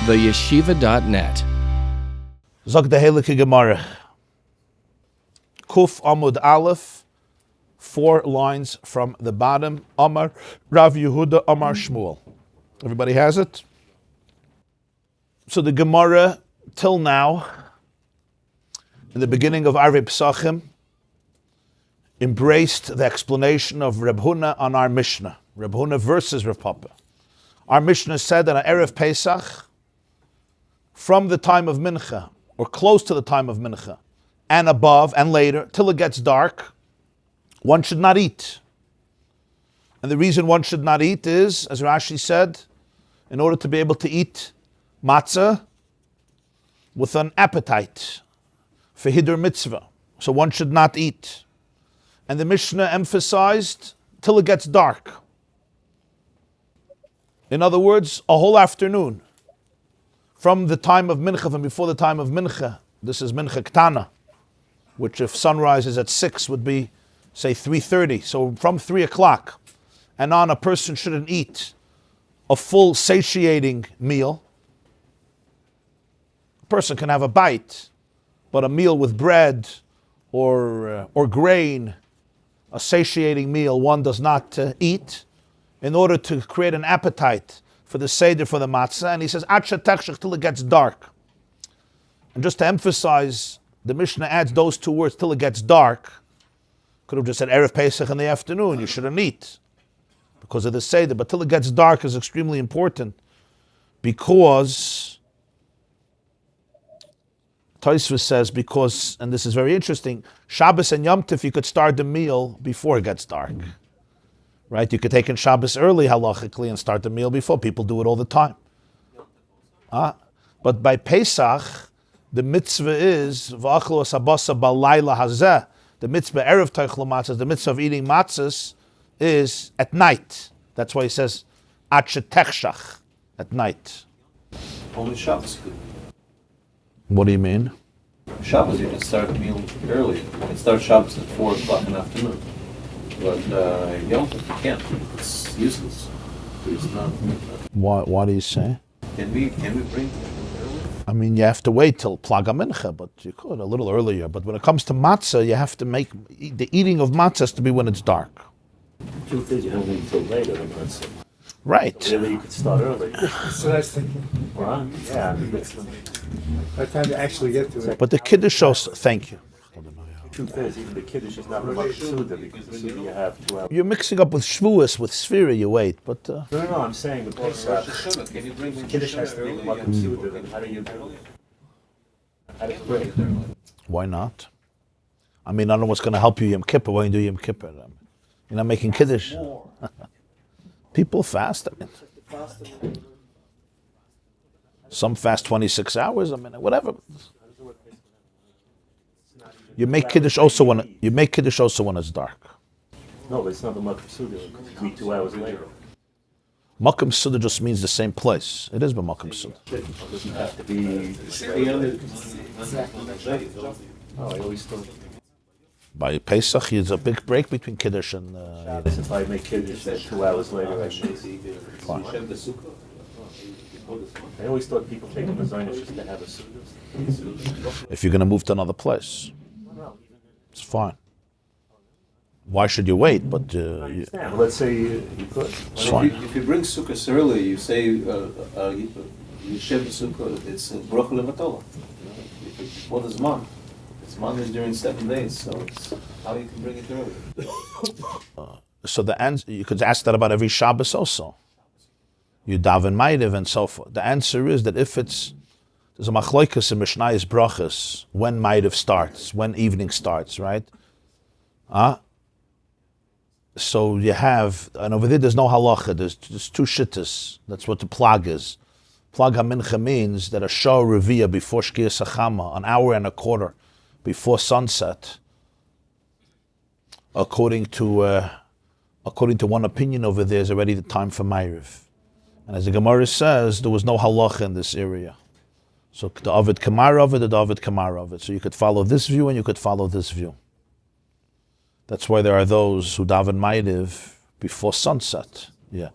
theyeshiva.net. Zog the Heilige Gemara. Kuf Amud Aleph, 4 lines from the bottom. Amar Rav Yehuda Amar Shmuel. Everybody has it? So the Gemara, till now, in the beginning of Arvei Pesachim, embraced the explanation of Reb Huna on our Mishnah. Reb Huna versus Rav Papa. Our Mishnah said that on Erev Pesach, from the time of Mincha, or close to the time of Mincha, and above and later, till it gets dark, one should not eat. And the reason one should not eat is, as Rashi said, in order to be able to eat matzah with an appetite for Hidur Mitzvah. So one should not eat. And the Mishnah emphasized till it gets dark. In other words, a whole afternoon. From the time of Mincha, from before the time of Mincha, this is Mincha Ktana, which if sunrise is at 6 would be, say, 3:30. So from 3 o'clock and on, a person shouldn't eat a full satiating meal. A person can have a bite, but a meal with bread or grain, a satiating meal, one does not eat in order to create an appetite for the Seder, for the matzah. And he says, Ad shetechshech, till it gets dark. And just to emphasize, the Mishnah adds those 2 words, till it gets dark. Could have just said Erev Pesach in the afternoon, you shouldn't eat because of the Seder. But till it gets dark is extremely important because Tosfos says, because, and this is very interesting, Shabbos and Yom Tov, you could start the meal before it gets dark. Right? You could take in Shabbos early, halachically, and start the meal before. People do it all the time. But by Pesach, the mitzvah is, V'achlu asabasa balayla hazeh, the mitzvah Erev Teichlu matzahs, the mitzvah of eating matzahs is at night. That's why he says, Ad shetechshach, at night. Only Shabbos good. What do you mean? Shabbos, you can start the meal early. You can start Shabbos at 4 o'clock in the afternoon. But Yom Tov, you can't. It's useless. It's not. What do you say? Can we bring it early? I mean, you have to wait till Plaga Mincha, but you could a little earlier. But when it comes to matzah, you have to make the eating of matzah has to be when it's dark. The truth is, you don't need until later than matzah. Right. Really, you could start early. That's what I was thinking. Well, yeah. By the time to actually get to it. But the Kiddush shows, thank you. The truth is, even the Kiddush is not much Suda, because the Suda you have 2 hours. You're mixing up with Shvuas, with Sfira, you wait, but... No, I'm saying the Pesach. Can you bring The Kiddush has to be Makom Suda, then how do you do it? How do you bring it? Why not? I mean, I don't know what's going to help you Yom Kippur when you do Yom Kippur. You're not making Kiddush. People fast, I mean. Some fast 26 hours, I mean, whatever. You make Kiddush also when it's dark. No, but it's not the Makom Suda, because it could be 2 hours later. Makom Suda just means the same place. It is Makom Suda. It doesn't have to be... Oh, I always thought... By Pesach, there's a big break between Kiddush and... If I make Kiddush, then 2 hours later I should... Fine. I always thought people take a Mezainis just to have a Suda. If you're going to move to another place, it's fine. Why should you wait? But Well, let's say you could. it's fine. If you bring sukkahs early, you say you shave the sukkah. It's bracha levatola. Before the zman, zman is during 7 days, so it's how you can bring it early. So the answer, you could ask that about every Shabbos also. You daven ma'ariv and so forth. The answer is that if it's there's a machloikas in Mishnayos brachas when ma'ariv starts, when evening starts, right? So you have, and over there's no halacha. There's 2 shittas. That's what the plag is. Plag hamincha means that a shah revia before shkiyas hachama, an hour and a quarter before sunset, according to one opinion over there, is already the time for ma'ariv. And as the Gemara says, there was no halacha in this area. So the Ovid Kamar of it, the Ovid Kamar of it. So you could follow this view and you could follow this view. That's why there are those who daven ma'ariv before sunset. Yeah,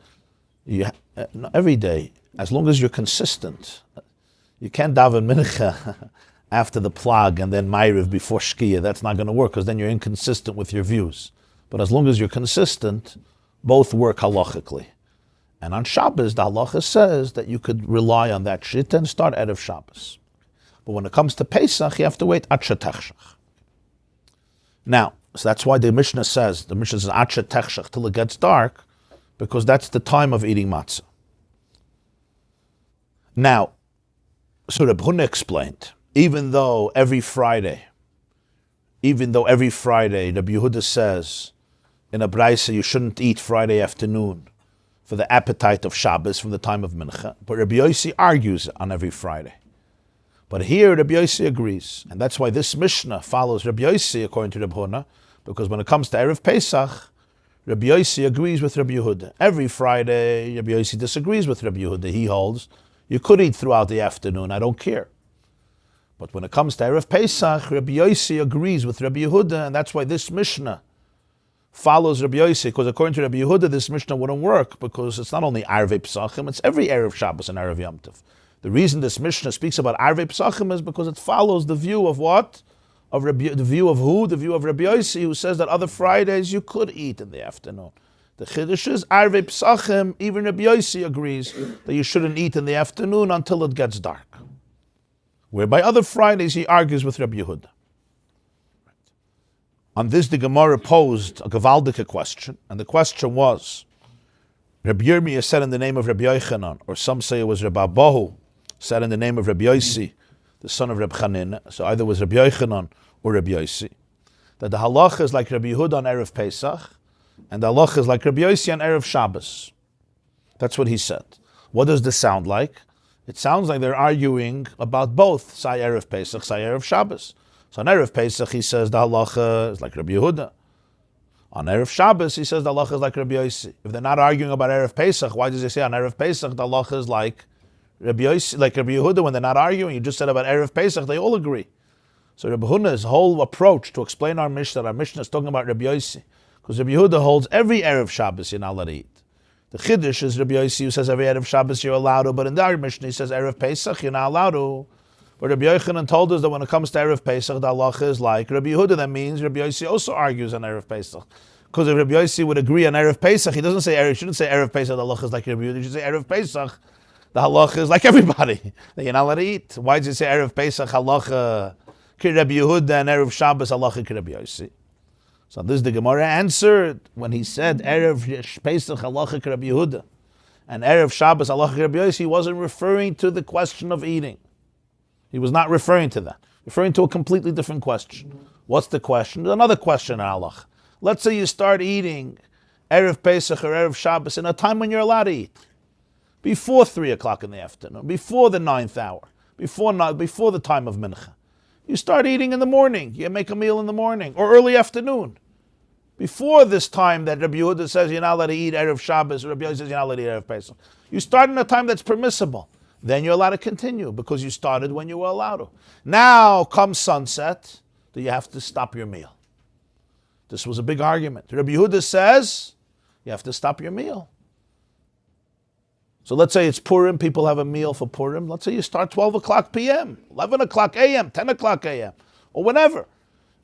every day. as long as you're consistent. You can't daven mincha after the plag and then ma'ariv before shkia. That's not going to work, because then you're inconsistent with your views. But as long as you're consistent, both work halachically. And on Shabbos, the halacha says that you could rely on that shit and start Erev Shabbos. But when it comes to Pesach, you have to wait Ad Shetechshach. Now, so that's why the Mishnah says Ad Shetechshach till it gets dark, because that's the time of eating matzah. Now, so Reb Huna explained, even though every Friday, Rabbi Yehuda says in a Braisa you shouldn't eat Friday afternoon for the appetite of Shabbos from the time of Mincha, but Rabbi Yossi argues on every Friday. But here Rabbi Yossi agrees, and that's why this Mishnah follows Rabbi Yossi according to Reb Huna, because when it comes to Erev Pesach, Rabbi Yossi agrees with Rabbi Yehuda. Every Friday, Rabbi Yossi disagrees with Rabbi Yehuda. He holds, you could eat throughout the afternoon, I don't care. But when it comes to Erev Pesach, Rabbi Yossi agrees with Rabbi Yehuda, and that's why this Mishnah follows Rabbi Yossi, because according to Rabbi Yehuda, this Mishnah wouldn't work, because it's not only Arvei Pesachim, it's every Erev Shabbos and Erev Yom Tov. The reason this Mishnah speaks about Arvei Pesachim is because it follows the view of what? Of Rabbi, the view of who? The view of Rabbi Yossi, who says that other Fridays you could eat in the afternoon. The Kiddush is Arvei Pesachim, even Rabbi Yossi agrees that you shouldn't eat in the afternoon until it gets dark. Whereby other Fridays he argues with Rabbi Yehuda. On this, the Gemara posed a gewaldige question, and the question was, Rabbi Yirmiyah said in the name of Rabbi Yochanan, or some say it was Rabbi Abahu, said in the name of Rabbi Yossi, the son of Rabbi Chanina, so either it was Rabbi Yochanan or Rabbi Yossi, that the halacha is like Rabbi Yehuda on Erev Pesach, and the halacha is like Rabbi Yossi on Erev Shabbos. That's what he said. What does this sound like? It sounds like they're arguing about both, Sai Erev Pesach, Sai Erev Shabbos. So on Erev Pesach, he says the halacha is like Rabbi Yehuda. On Erev Shabbos, he says the halacha is like Rabbi Yossi. If they're not arguing about Erev Pesach, why does he say on Erev Pesach the halacha is like Rabbi Yossi, like Rabbi Yehuda? When they're not arguing, you just said about Erev Pesach, they all agree. So Rabbi Huna's whole approach to explain our Mishnah is talking about Rabbi Yossi, because Rabbi Yehuda holds every Erev Shabbos you're not allowed to eat. The Kiddush is Rabbi Yossi, who says every Erev Shabbos you're allowed to, but in the Mishnah he says Erev Pesach you're not allowed to. But Rabbi Yochanan told us that when it comes to Erev Pesach, the halacha is like Rabbi Yehuda. That means Rabbi Yossi also argues on Erev Pesach. Because if Rabbi Yossi would agree on Erev Pesach, he doesn't say Erev, shouldn't say Erev Pesach, the halacha is like Rabbi Yehuda. He should say Erev Pesach, the halacha is like everybody, that you're not allowed to eat. Why does he say Erev Pesach, halacha ki Rabbi Yehuda, and Erev Shabbos, halacha ki Rabbi Yossi? So this the Gemara answered when he said Erev Pesach, halacha ki Rabbi Yehuda, and Erev Shabbos, halacha ki Rabbi Yossi, he wasn't referring to the question of eating. He was not referring to that. Referring to a completely different question. What's the question? There's another question in halach. Let's say you start eating Erev Pesach or Erev Shabbos in a time when you're allowed to eat. Before 3 o'clock in the afternoon, before the 9th hour, before the time of Mincha. You start eating in the morning. You make a meal in the morning or early afternoon. Before this time that Rabbi Yehuda says you're not allowed to eat Erev Shabbos, or Rabbi Yehuda says you're not allowed to eat Erev Pesach. You start in a time that's permissible. Then you're allowed to continue because you started when you were allowed to. Now comes sunset, do you have to stop your meal? This was a big argument. Rabbi Yehuda says you have to stop your meal. So let's say it's Purim, people have a meal for Purim. Let's say you start 12 o'clock p.m., 11 o'clock a.m., 10 o'clock a.m., or whenever.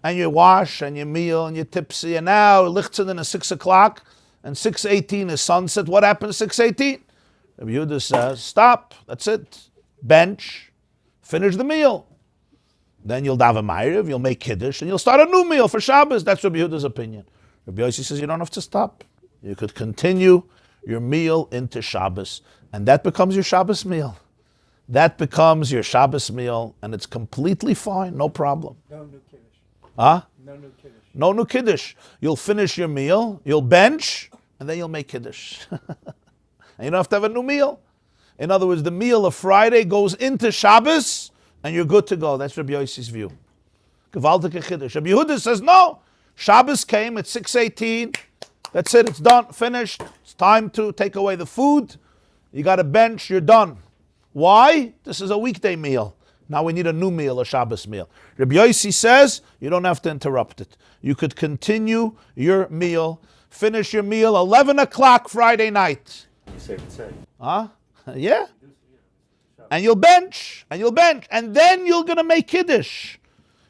And you wash and you meal and you're tipsy. And now Lichtzin is 6 o'clock and 6:18 is sunset. What happens 6:18? Rabbi Yehuda says, stop, that's it. Bench, finish the meal. Then you'll daven ma'ariv, you'll make Kiddush, and you'll start a new meal for Shabbos. That's Rabbi Yehuda's opinion. Rabbi Yossi says you don't have to stop. You could continue your meal into Shabbos, and that becomes your Shabbos meal. That becomes your Shabbos meal, and it's completely fine, no problem. No new Kiddush. Huh? No new Kiddush. No new Kiddush. You'll finish your meal, you'll bench, and then you'll make Kiddush. And you don't have to have a new meal. In other words, the meal of Friday goes into Shabbos, and you're good to go. That's Rabbi Yossi's view. Gewaltige Kiddush. Rabbi Yehuda says, no, Shabbos came at 6:18. That's it, it's done, finished. It's time to take away the food. You got a bench, you're done. Why? This is a weekday meal. Now we need a new meal, a Shabbos meal. Rabbi Yossi says, you don't have to interrupt it. You could continue your meal, finish your meal 11 o'clock Friday night. You say. Huh? Yeah. Do and you'll bench, and then you're going to make Kiddush.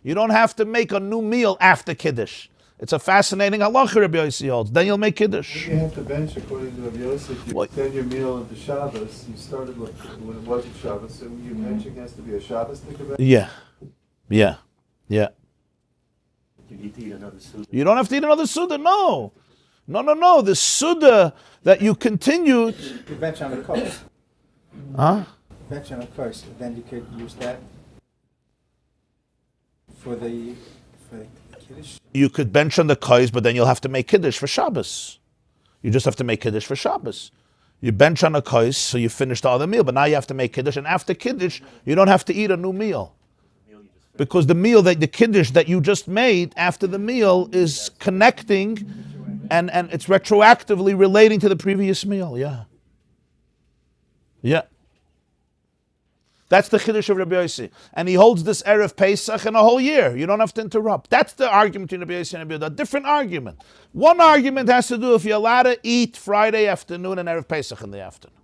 You don't have to make a new meal after Kiddush. It's a fascinating halacha, Rabbi Yossi holds. Then you'll make Kiddush. You have to bench according to Rabbi Yossi. If you extend your meal into Shabbos, you started when it wasn't Shabbos, so your benching has to be a Shabbos thing about. Yeah. You need to eat another Suda. You don't have to eat another Suda, no. No. The Suda that you continued. You bench on the coast. Huh? Bench on the coast, then you could use that for the Kiddush. You could bench on the kois, but then you'll have to make Kiddush for Shabbos. You just have to make Kiddush for Shabbos. You bench on the kois, so you finish the other meal, but now you have to make Kiddush, and after Kiddush, you don't have to eat a new meal. Because the Kiddush that you just made after the meal is connecting, and it's retroactively relating to the previous meal, yeah. That's the Kiddush of Rabbi Yossi. And he holds this Erev Pesach in a whole year. You don't have to interrupt. That's the argument between Rabbi Yossi and Rabbi Yehuda. A different argument. One argument has to do if you're allowed to eat Friday afternoon and Erev Pesach in the afternoon.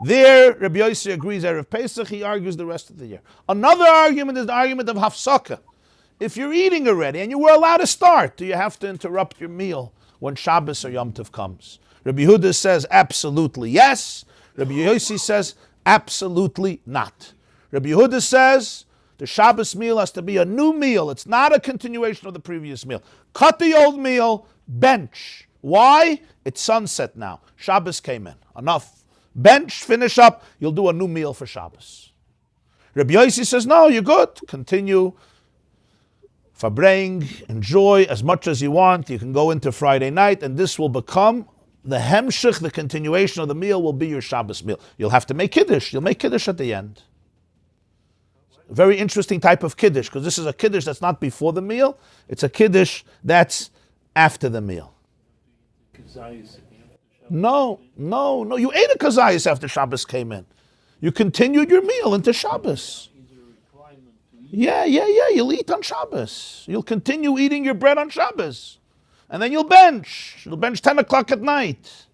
There, Rabbi Yossi agrees Erev Pesach. He argues the rest of the year. Another argument is the argument of Hafsaka. If you're eating already and you were allowed to start, do you have to interrupt your meal when Shabbos or Yom Tov comes? Rabbi Yehuda says absolutely yes. Rabbi Yossi says absolutely not. Rabbi Yehuda says the Shabbos meal has to be a new meal. It's not a continuation of the previous meal. Cut the old meal, bench. Why? It's sunset now. Shabbos came in. Enough. Bench, finish up. You'll do a new meal for Shabbos. Rabbi Yossi says, no, you're good. Continue. Fabring, enjoy as much as you want. You can go into Friday night, and this will become the hemshich, the continuation of the meal will be your Shabbos meal. You'll have to make Kiddush. You'll make Kiddush at the end. A very interesting type of Kiddush, because this is a Kiddush that's not before the meal. It's a Kiddush that's after the meal. No. You ate a kazayas after Shabbos came in. You continued your meal into Shabbos. Yeah. You'll eat on Shabbos. You'll continue eating your bread on Shabbos. And then you'll bench. You'll bench 10 o'clock at night.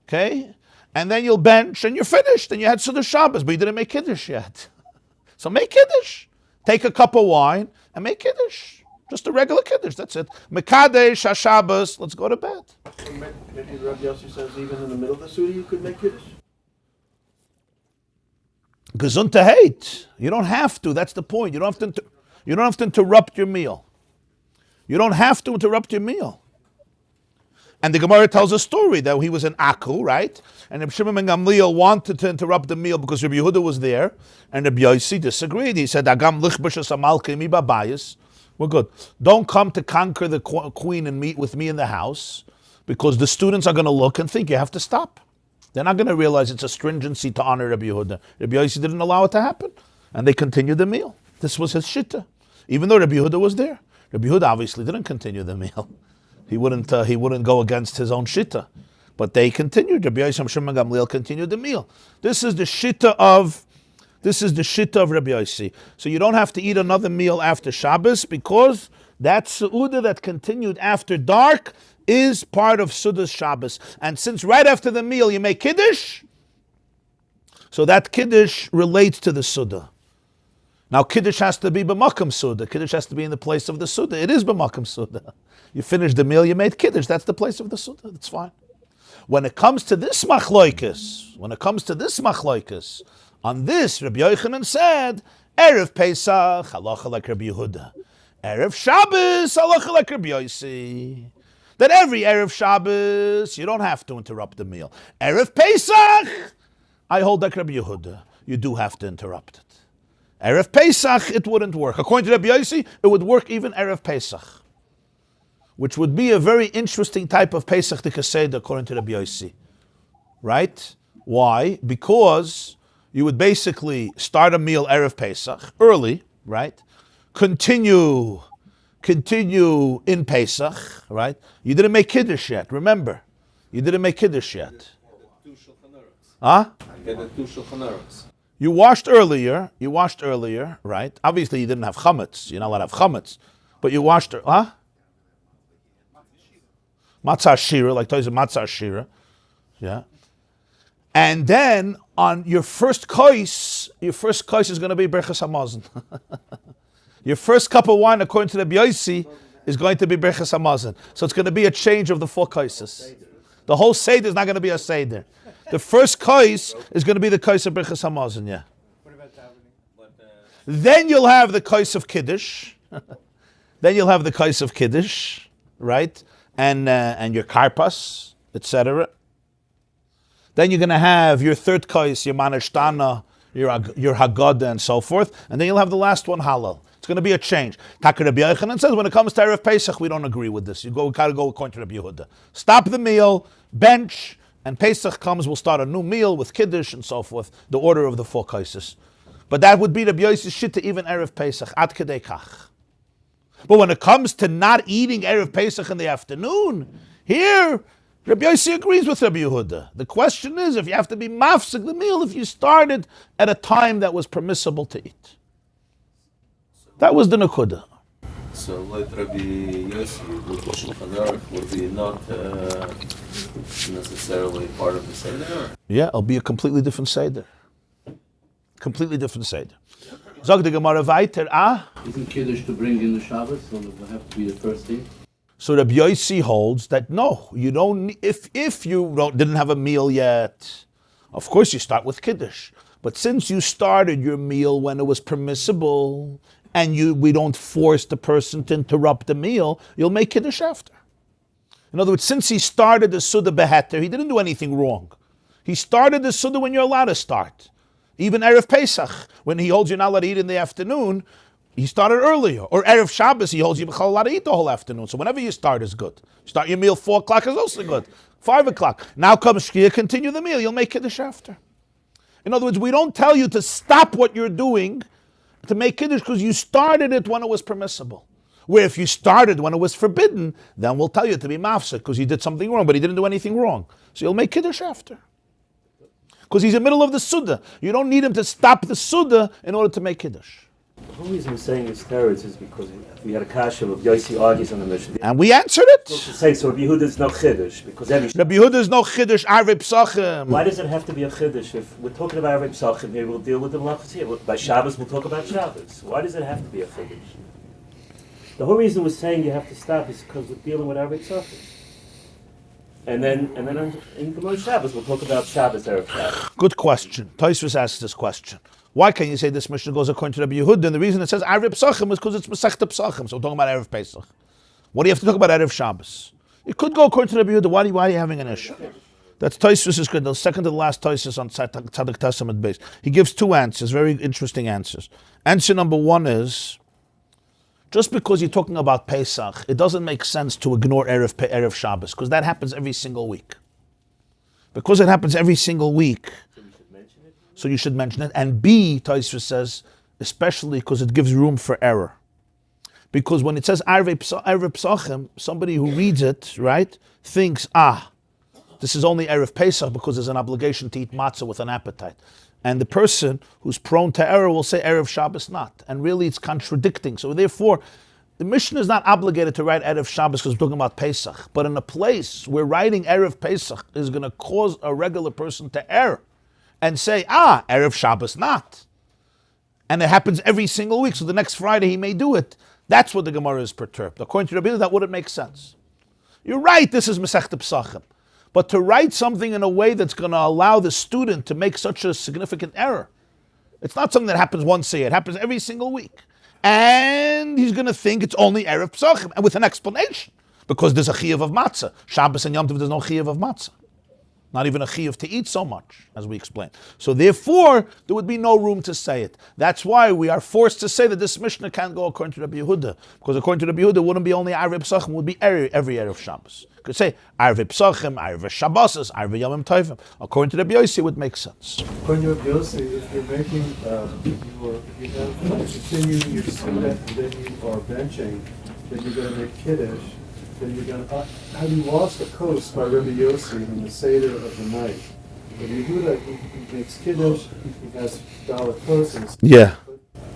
Okay? And then you'll bench and you're finished. And you had Suda Shabbos, but you didn't make Kiddush yet. So make Kiddush. Take a cup of wine and make Kiddush. Just a regular Kiddush, that's it. Mekadesh HaShabbos, let's go to bed. Maybe Rabbi Yossi says even in the middle of the Suda you could make Kiddush? Gesund hate. You don't have to, that's the point. You don't have to interrupt your meal. You don't have to interrupt your meal. And the Gemara tells a story that he was in Akku, right? And Rabbi Shimon ben Gamliel wanted to interrupt the meal because Rabbi Yehuda was there, and Rabbi Yossi disagreed. He said, "Agam lichbashas amalke mi babayis." We're good. Don't come to conquer the queen and meet with me in the house, because the students are going to look and think you have to stop. They're not going to realize it's a stringency to honor Rabbi Yehuda. Rabbi Yossi didn't allow it to happen, and they continued the meal. This was his shitta, even though Rabbi Yehuda was there. Rabbi Yehuda obviously didn't continue the meal. He wouldn't go against his own shitta. But they continued. Rabbi Yossi and Shimon Gamliel continued the meal. This is the shitta of Rabbi Yossi. So you don't have to eat another meal after Shabbos, because that Seudah that continued after dark is part of Suda's Shabbos. And since right after the meal you make Kiddush, so that Kiddush relates to the Suda. Now, Kiddush has to be b'makam Suda. Kiddush has to be in the place of the Suda. It is b'makam Suda. You finished the meal, you made Kiddush. That's the place of the Suda. That's fine. When it comes to this machloikis, on this, Rabbi Yochanan said, Erev Pesach, halacha like Rabbi Yehuda. Erev Shabbos, halacha like Rabbi Yossi. That every Erev Shabbos, you don't have to interrupt the meal. Erev Pesach, I hold like Rabbi Yehuda. You do have to interrupt it. Erev Pesach, it wouldn't work. According to Rabbi Yossi, it would work even Erev Pesach, which would be a very interesting type of Pesach to Kaseda, according to Rabbi Yossi. Right? Why? Because you would basically start a meal Erev Pesach, early, right? Continue in Pesach, right? You didn't make Kiddush yet, remember. You didn't make Kiddush yet. Huh? Get the two Shulchan Aruchs. You washed earlier, right? Obviously you didn't have chametz. You're not allowed to have chametz. But you washed, huh? Matzah shira, like Toys of Matzah shira. Yeah. And then on your first kais is going to be Berchas Hamazon. Your first cup of wine, according to the B'yosi, is going to be Berchas Hamazon. So it's going to be a change of the 4 kaises. The whole Seder is not going to be a Seder. The first kais is going to be the kais of Berchas Hamazon, yeah. What about davening? Then you'll have the kais of Kiddush. Then you'll have the kais of Kiddush, right? And your karpas, etc. Then you're going to have your third kais, your manashtana, your haggadah, and so forth. And then you'll have the last one, halal. It's going to be a change. Taka Rabbi Yochanan says, when it comes to Erev Pesach, we don't agree with this. You gotta go according to Rabbi Yehuda. Stop the meal, bench, and Pesach comes, we'll start a new meal with Kiddush and so forth, the order of the 4 kaises. But that would be Rabbi Yosef's shit to even Erev Pesach, ad kedei kach. But when it comes to not eating Erev Pesach in the afternoon, here, Rabbi Yosef agrees with Rabbi Yehuda. The question is, if you have to be mafsek the meal, if you started at a time that was permissible to eat. That was the Nakuda. So like Rabbi Yossi, with the Shulchan Aruch, would be not necessarily part of the Seder? Yeah, it'll be a completely different Seder. Completely different Seder. Zog the Gemara Vayikra. Isn't Kiddush to bring in the Shabbos, so it will have to be the first day? So Rabbi Yossi holds that no, you don't. If you didn't have a meal yet, of course you start with Kiddush. But since you started your meal when it was permissible, and we don't force the person to interrupt the meal, you'll make Kiddush after. In other words, since he started the Suda Beheter, he didn't do anything wrong. He started the Suda when you're allowed to start. Even Erev Pesach, when he holds you're not allowed to eat in the afternoon, he started earlier. Or Erev Shabbos, he holds you're allowed to eat the whole afternoon. So whenever you start is good. Start your meal 4 o'clock is also good. 5 o'clock. Now comes Shkia, continue the meal. You'll make Kiddush after. In other words, we don't tell you to stop what you're doing to make Kiddush because you started it when it was permissible. Where if you started when it was forbidden, then we'll tell you to be mafsek because you did something wrong, but he didn't do anything wrong. So you'll make Kiddush after. Because he's in the middle of the Suda. You don't need him to stop the Suda in order to make Kiddush. The whole reason we're saying it's teretz is because we had a kasha of Yossi argues on the Mishnah. And we answered it. To say so, Rabbi Yehuda is no chiddush because every. Rabbi Yehuda is no Kiddush, Arvei Pesachim. Why does it have to be a chiddush? If we're talking about Arvei Pesachim here, we'll deal with the malachas here. By Shabbos, we'll talk about Shabbos. Why does it have to be a chiddush? The whole reason we're saying you have to stop is because we're dealing with Arvei Pesachim. And then in Gemara Shabbos, we'll talk about Shabbos, Erev Shabbos. Good question. Tosfos asked this question. Why can you say this Mishnah goes according to Rabbi Yehuda? And the reason it says Arvei Pesachim is because it's Masechta Pesachim. So we're talking about Erev Pesach. What do you have to talk about Erev Shabbos? It could go according to Rabbi Yehuda. Why are you having an issue? That's Tosfos is good. The second to the last Tosfos on Tzadik Testament base. He gives 2 answers, very interesting answers. Answer number 1 is, just because you're talking about Pesach, it doesn't make sense to ignore Erev Shabbos, because that happens every single week. Because it happens every single week, so you should mention it. And B, Tosfos says, especially because it gives room for error. Because when it says Arvei Pesachim, somebody who reads it, right, thinks, this is only Erev Pesach because there's an obligation to eat matzah with an appetite. And the person who's prone to error will say Erev Shabbos not. And really it's contradicting. So therefore, the Mishnah is not obligated to write Erev Shabbos because we're talking about Pesach. But in a place where writing Erev Pesach is going to cause a regular person to err and say, Erev Shabbos not. And it happens every single week, so the next Friday he may do it. That's what the Gemara is perturbed. According to Rabbi, that wouldn't make sense. You're right, this is Masechta Pesachim. But to write something in a way that's going to allow the student to make such a significant error, it's not something that happens once a year. It happens every single week. And he's going to think it's only Erev Pesachim, and with an explanation. Because there's a chiyuv of matzah. Shabbos and Yom Tov, there's no chiyuv of matzah. Not even a chiyuv to eat so much, as we explained. So therefore, there would be no room to say it. That's why we are forced to say that this Mishnah can't go according to Rabbi Yehuda. Because according to Rabbi Yehuda, it wouldn't be only Arvei Pesachim, it would be every Erev Shabbos. You could say Arvei Pesachim, Arvei Shabbos, Arvei Yom Tovim. According to Rabbi Yossi, it would make sense. According to Rabbi Yossi, if you're making, you have continuing your sunnah, and then you are benching, then you're going to make Kiddush, then you're going to, have you lost the coast by Rabbi Yossi in the Seder of the night? Rabbi Yehuda, he makes Kiddush, he has Dalet Kosas. Yeah.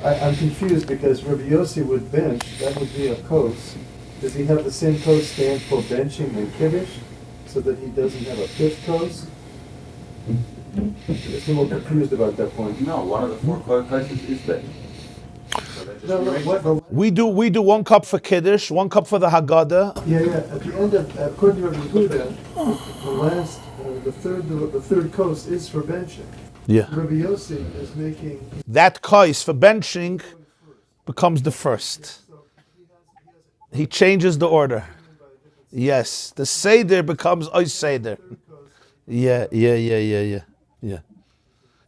I'm confused because Rabbi Yossi would bench, that would be a kos. Does he have the same kos stand for benching and Kiddush, so that he doesn't have a 5th kos? It's a little confused about that point. No, one of the four kaisos is big. No, what? We do 1 cup for Kiddush, 1 cup for the Haggadah. Yeah. At the end of, according to Rabbi Yehuda, the third coast is for benching. Yeah. Rabbi Yossi is making. That kais for benching becomes the first. He changes the order. Yes, the Seder becomes Ois Seder. Yeah.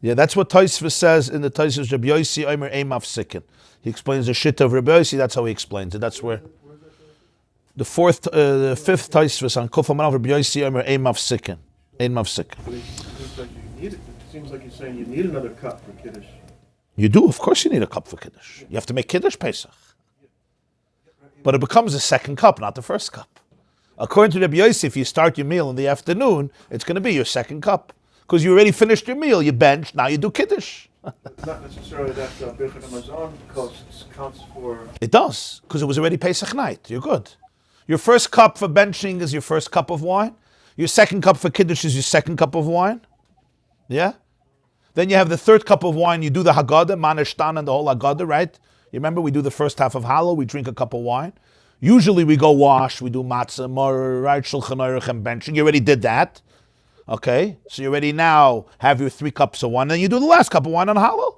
Yeah, that's what Tosfos says in the Tosfos Rabbi Yossi Omer Ein Mafsikin. He explains the shit of Rabbi Yossi, that's how he explains it. That's where the fifth Tosfos on Kuf Amarav Rabbi Yossi Omer Ein Mafsikin. Ein Mafsikin. It seems like you're saying you need another cup for Kiddush. You do, of course you need a cup for Kiddush. You have to make Kiddush Pesach. But it becomes the second cup, not the first cup. According to Rabbi Yossi, if you start your meal in the afternoon, it's going to be your second cup. Because you already finished your meal, you bench, now you do Kiddush. It's not necessarily that Birkat Hamazon counts for. It does, because it was already Pesach night. You're good. Your first cup for benching is your first cup of wine. Your second cup for Kiddush is your second cup of wine. Yeah? Then you have the third cup of wine, you do the Haggadah, Manashtan and the whole Haggadah, right? You remember we do the first half of Hallel, we drink a cup of wine. Usually we go wash, we do matzah, mar, right, shulchan aruch and benching. You already did that. Okay? So you already now have your 3 cups of wine, then you do the last cup of wine on Hallel.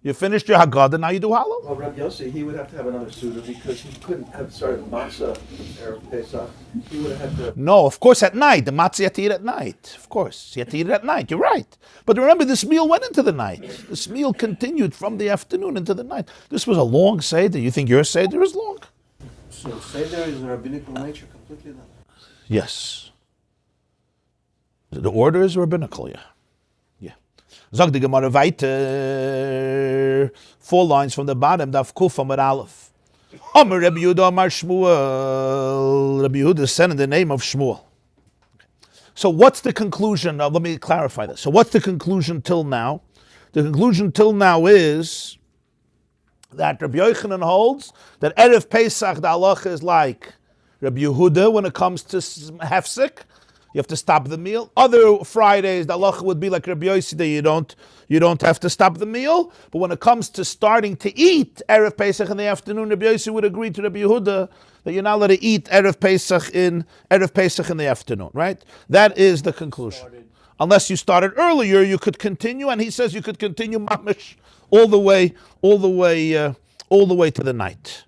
You finished your Haggadah, now you do Hallel. Well, Rabbi Yossi, he would have to have another Suda because he couldn't have started matzah Erev Pesach. He would have had to. No, of course at night. The matzah you have to eat at night. Of course. You have to eat it at night. You're right. But remember, this meal went into the night. This meal continued from the afternoon into the night. This was a long Seder. You think your Seder is long? So Seder is a rabbinical nature completely then? Yes. The order is rabbinical, yeah. Zog the Gemara weiter. 4 lines from the bottom. Daf Kuf Amar Aleph. Amar Rabbi Yehuda Amar Shmuel. Rabbi Yehuda said in the name of Shmuel. So what's the conclusion? Let me clarify this. So what's the conclusion till now? The conclusion till now is that Rabbi Yochanan holds that Erev Pesach, the halacha is like Rabbi Yehuda when it comes to hefsek. You have to stop the meal. Other Fridays, the halacha would be like Rabbi Yossi, that you don't have to stop the meal. But when it comes to starting to eat Erev Pesach in the afternoon, Rabbi Yossi would agree to Rabbi Yehuda that you're not allowed to eat Erev Pesach in the afternoon, right? That is the conclusion. Unless you started earlier, you could continue, and he says you could continue mamish all the way to the night.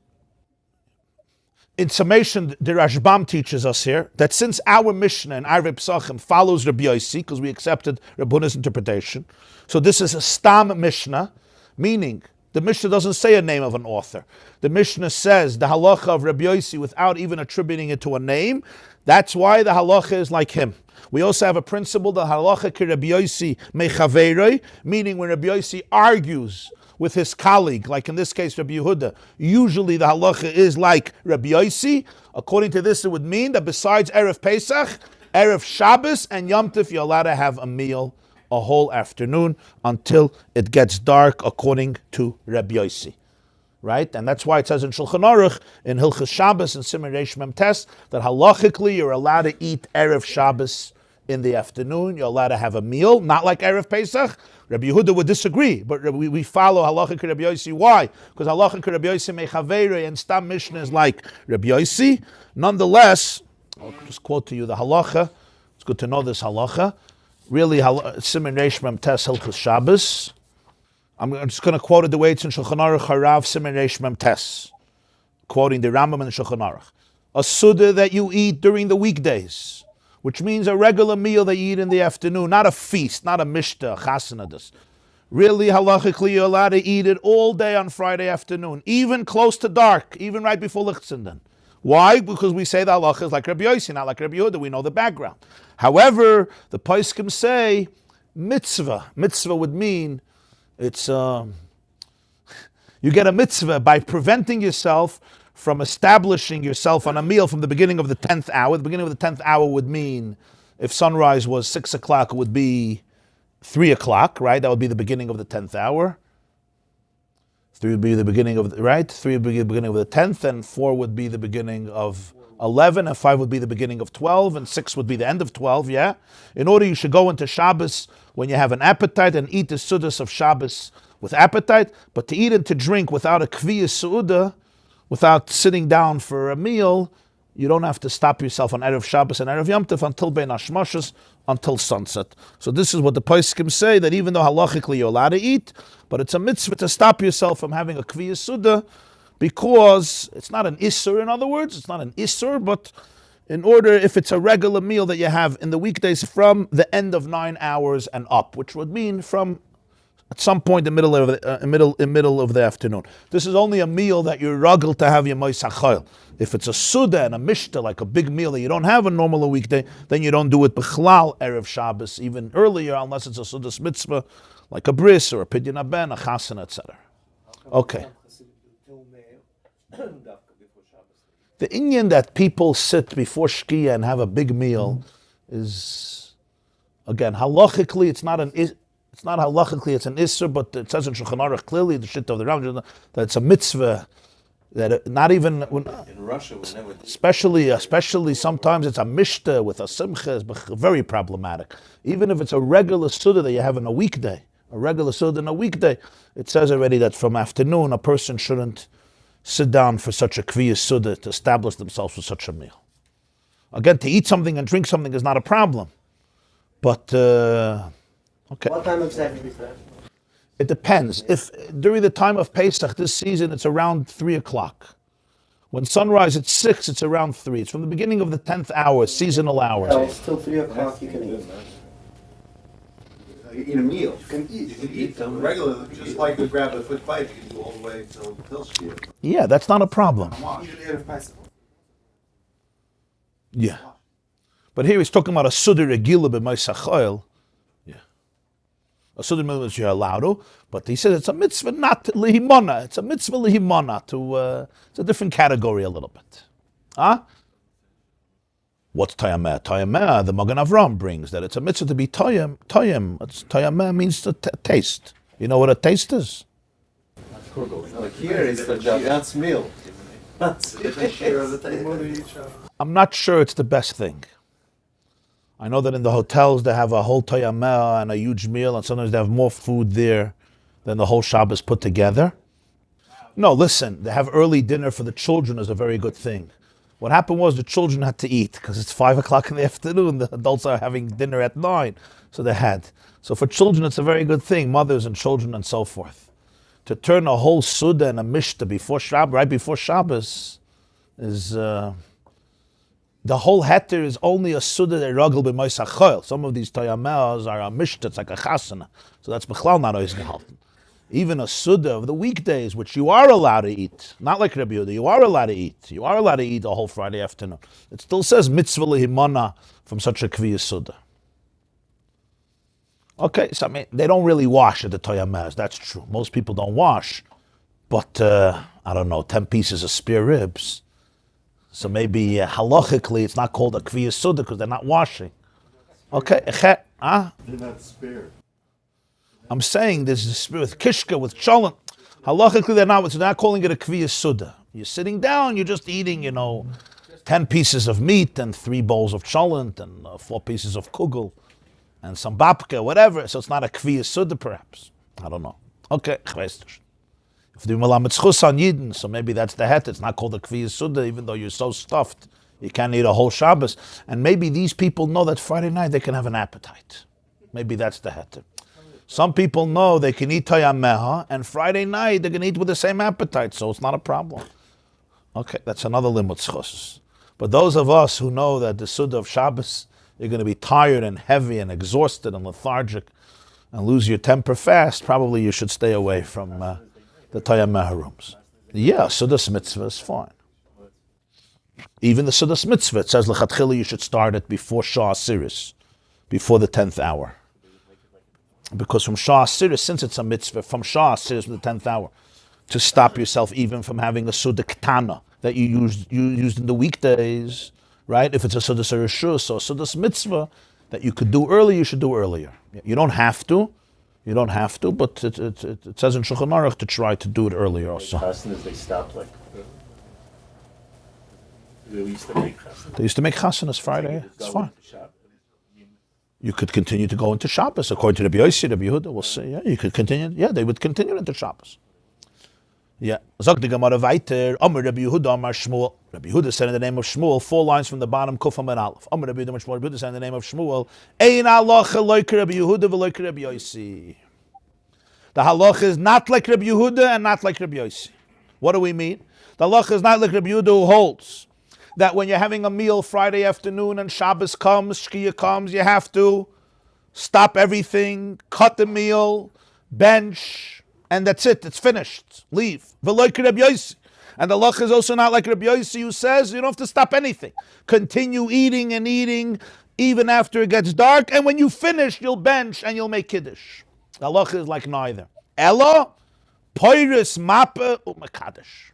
In summation, the Rashbam teaches us here that since our Mishnah in Arvei Pesachim follows Rabbi Yossi, because we accepted Rabbi Huna's interpretation, so this is a Stam Mishnah, meaning the Mishnah doesn't say a name of an author. The Mishnah says the halacha of Rabbi Yossi without even attributing it to a name. That's why the halacha is like him. We also have a principle, the halacha ki Rabbi Yossi mechaveiroi, meaning when Rabbi Yossi argues with his colleague, like in this case Rabbi Yehuda, usually the halacha is like Rabbi Yossi. According to this, it would mean that besides Erev Pesach, Erev Shabbos and Yom Tov, you're allowed to have a meal a whole afternoon until it gets dark, according to Rabbi Yossi. Right? And that's why it says in Shulchan Aruch, in Hilchas Shabbos and Siman Reish Mem Tes, that halachically you're allowed to eat Erev Shabbos in the afternoon. You're allowed to have a meal, not like Erev Pesach. Rabbi Yehuda would disagree, but we follow halacha Rabbi Yossi. Why? Because halacha Rabbi Yossi mechaveiroi and Stam Mishnah is like Rabbi Yossi. Nonetheless, I'll just quote to you the halacha. It's good to know this halacha. Really, Siman Reish Mem Tes Hilchas Shabbos. I'm just going to quote it the way it's in Shulchan Aruch Harav Siman Reish Mem Tes, quoting the Rambam and the Shulchan Aruch. A suda that you eat during the weekdays, which means a regular meal that you eat in the afternoon, not a feast, not a mishta, a chasana. Really, halachically, you're allowed to eat it all day on Friday afternoon, even close to dark, even right before Lichtenstein. Why? Because we say the halacha is like Rabbi Yossi, not like Rabbi Yehuda. We know the background. However, the poskim say mitzvah. Mitzvah would mean it's you get a mitzvah by preventing yourself from establishing yourself on a meal from the beginning of the 10th hour. The beginning of the 10th hour would mean, if sunrise was 6 o'clock, it would be 3 o'clock, right? That would be the beginning of the 10th hour. 3 would be the beginning of the, right? 3 would be the beginning of the 10th, and 4 would be the beginning of 11, and 5 would be the beginning of 12, and 6 would be the end of 12, yeah? In order, you should go into Shabbos when you have an appetite and eat the Sudas of Shabbos with appetite, but to eat and to drink without a Kviyas Su'udah, without sitting down for a meal, you don't have to stop yourself on Erev Shabbos and Erev Yom Tov until Bein Hashmashos, until sunset. So this is what the Poskim say, that even though halachically you're allowed to eat, but it's a mitzvah to stop yourself from having a Kviyas Su'udah, because it's not an Isser, in other words, it's not an Isser, but in order, if it's a regular meal that you have in the weekdays from the end of 9 hours and up, which would mean from at some point in the middle of the afternoon. This is only a meal that you're ruggled to have your Mosey Chayil. If it's a Suda and a Mishta, like a big meal that you don't have a normal weekday, then you don't do it B'chlal Erev Shabbos, even earlier, unless it's a Sudas Mitzvah, like a Bris or a Pidyon Aben, a Chasana, etc. Okay. The Inyan that people sit before Shkia and have a big meal is, again, halachically, it's not halachically, it's an Isser, but it says in Shulchan Aruch clearly, the shit of the Rambam, that it's a mitzvah, that not even, In Russia, we never did. especially sometimes it's a mishta with a simcha, is very problematic. Even if it's a regular Suda that you have in a weekday, it says already that from afternoon, a person shouldn't sit down for such a kviyas suda to establish themselves for such a meal. Again, to eat something and drink something is not a problem. But, okay. What time exactly is that? It depends. If during the time of Pesach this season, it's around 3 o'clock. When sunrise at 6, it's around 3. It's from the beginning of the 10th hour, seasonal hour. Well, it's till 3 o'clock you can eat. You eat a meal. You can eat them regular, just like you grab a quick bite, you can go all the way till Shkia. Yeah, that's not a problem. Eat it Erev Pesach. Yeah. But here he's talking about a Sudar Regila b'Mosey Chayil. Yeah. A Sudar Regila you're allowed to, but he says it's a mitzvah not lihimona. It's a mitzvah lihimona to, it's a different category a little bit. Huh? What's Tayameh? Tayameh, the Magen Avram brings, that it's a mitzvah to be Tayam. Tayameh means to taste. You know what a taste is? Like here is for Jagat's meal. I'm not sure it's the best thing. I know that in the hotels they have a whole Tayameh and a huge meal, and sometimes they have more food there than the whole Shabbos put together. No, listen, they have early dinner for the children is a very good thing. What happened was the children had to eat because it's 5 o'clock in the afternoon. The adults are having dinner at 9, so they had. So for children, it's a very good thing, mothers and children and so forth. To turn a whole Suda and a Mishta before Shabbos, right before Shabbos, is the whole heter is only a Suda that ragel b'Mosey Chayil. Some of these Tayamehs are a Mishta, it's like a Chasana. So that's Bechlal not always gehalten. Even a Suda of the weekdays, which you are allowed to eat, not like Rabbi Yehuda, you are allowed to eat. You are allowed to eat a whole Friday afternoon. It still says mitzvah lehimana from such a kviyas Suda. Okay, so I mean, they don't really wash at the Tayamehs, that's true. Most people don't wash, but I don't know, 10 pieces of spare ribs. So maybe halachically it's not called a kviyas Suda because they're not washing. Okay, They're not spared. I'm saying there's a spirit with kishka, with cholent. Halachically, they're not calling it a kviyas suda. You're sitting down, you're just eating, 10 pieces of meat and 3 bowls of cholent and 4 pieces of kugel and some babka, whatever. So it's not a kviyas suda, perhaps. I don't know. Okay, if the malamet schus on Yidden, so maybe that's the het. It's not called a kviyas suda, even though you're so stuffed. You can't eat a whole Shabbos. And maybe these people know that Friday night they can have an appetite. Maybe that's the het. Some people know they can eat Tayameha, and Friday night they're going to eat with the same appetite, so it's not a problem. Okay, that's another limud schos. But those of us who know that the Suda of Shabbos, you're going to be tired and heavy and exhausted and lethargic and lose your temper fast, probably you should stay away from the Tayameha rooms. Yeah, Suda's mitzvah is fine. Even the Suda's mitzvah, it says, L'chatchila, you should start it before Shah Asiris, before the 10th hour. Because from Shah Asiris, since it's a mitzvah, from Shah Asiris to the 10th hour, to stop yourself even from having a Suda Ketana that you used in the weekdays, right? If it's a Suda Sarishus, so a Suda's mitzvah that you could do earlier, you should do earlier. You don't have to, but it says in Shulchan Aruch to try to do it earlier also. As soon as they stop, like. We used to make chasanas. They used to make chasanas Friday. Yeah, it's fine. You could continue to go into Shabbos according to Rabbi Yossi, Rabbi Yehuda. We'll see. Yeah, you could continue. Yeah, they would continue into Shabbos. Yeah. Zog the Gemara Vayikra. Amar Rabbi Yehuda, Amar Shmuel. Rabbi Yehuda said in the name of Shmuel, 4 lines from the bottom, Kufam and Aleph. Amar Rabbi Yehuda, Amar Shmuel. Rabbi Yehuda said in the name of Shmuel, Ein halacha like Rabbi Yehuda v'loike Rabbi Yossi. The halacha is not like Rabbi Yehuda and not like Rabbi Yossi. What do we mean? The halacha is not like Rabbi Yehuda, who holds that when you're having a meal Friday afternoon and Shabbos comes, Shkia comes, you have to stop everything, cut the meal, bench, and that's it. It's finished. Leave. V'loike Rabbi Yossi. And the halacha is also not like Rabbi Yossi, who says you don't have to stop anything. Continue eating and eating even after it gets dark, and when you finish, you'll bench and you'll make Kiddush. The halacha is like neither. Ella, Poiris, Mapeh, Umakadosh.